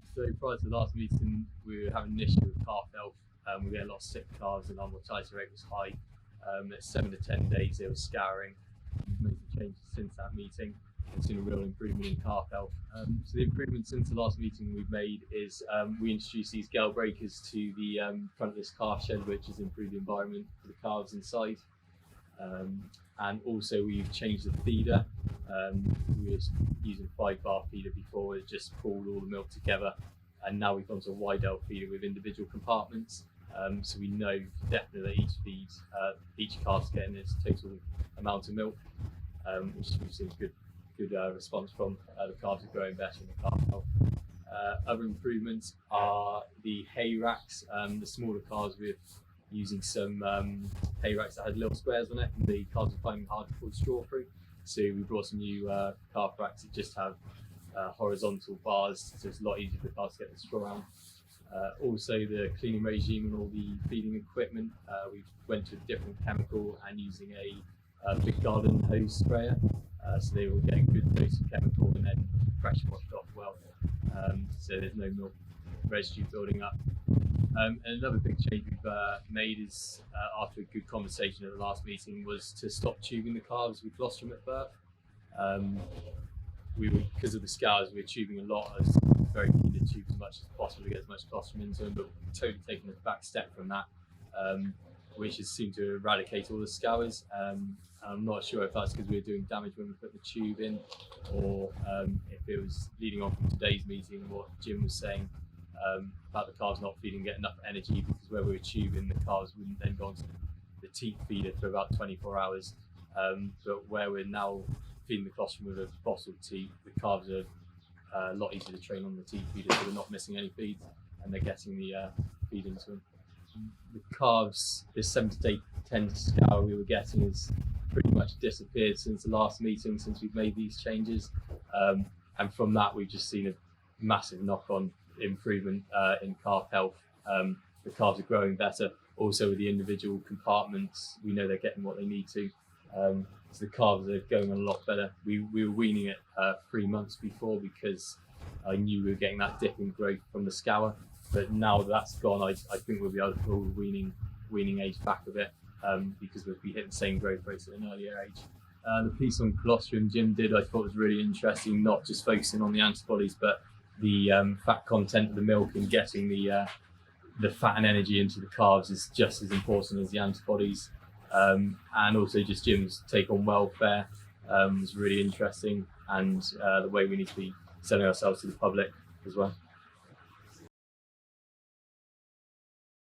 So prior to the last meeting, we were having an issue with calf health. We get a lot of sick calves and our mortality rate was high. At 7 to 10 days, they were scouring. We've made some changes since that meeting and seen a real improvement in calf health. So the improvement since the last meeting we've made is we introduced these gale breakers to the front of this calf shed, which has improved the environment for the calves inside. And also we've changed the feeder. We were using a 5-bar feeder before, it just pulled all the milk together, and now we've gone to a wide L feeder with individual compartments. So we know definitely that each calf's getting its total amount of milk, which we've seen good response from. The calves are growing better in the calf health. Other improvements are the hay racks. The smaller calves, we're using some hay racks that had little squares on it, and the calves are finding hard to pull straw through. So we brought some new calf racks that just have horizontal bars, so it's a lot easier for the calves to get the straw out. Also the cleaning regime and all the feeding equipment, we went to a different chemical and using a big garden hose sprayer, so they were getting good dose of chemical and then pressure washed off well, so there's no milk residue building up. And another big change we've made is, after a good conversation at the last meeting, was to stop tubing the calves with colostrum at birth. Because of the scours, we were tubing a lot. I was very keen to tube as much as possible to get as much colostrum into them, but we've totally taken a back step from that, which has seemed to eradicate all the scours. I'm not sure if that's because we were doing damage when we put the tube in, or if it was leading on from today's meeting, what Jim was saying about the calves not feeding, get enough energy, because where we were tubing, the calves wouldn't then go onto the teat feeder for about 24 hours. But where we're now feeding the colostrum with a bottled teat, the calves are a lot easier to train on the teat feeder, so they're not missing any feeds and they're getting the feed into them. The calves, this 7 to 10 scour we were getting has pretty much disappeared since the last meeting, since we've made these changes. And from that, we've just seen a massive knock-on improvement in calf health. The calves are growing better. Also with the individual compartments, we know they're getting what they need to. So the calves are going on a lot better. We were weaning it 3 months before because I knew we were getting that dip in growth from the scour. But now that's gone, I think we'll be able to pull the weaning age back a bit, because we'll be hitting the same growth rates at an earlier age. The piece on colostrum Jim did, I thought was really interesting, not just focusing on the antibodies, but the fat content of the milk and getting the fat and energy into the calves is just as important as the antibodies. And also just Jim's take on welfare was really interesting, and the way we need to be selling ourselves to the public as well.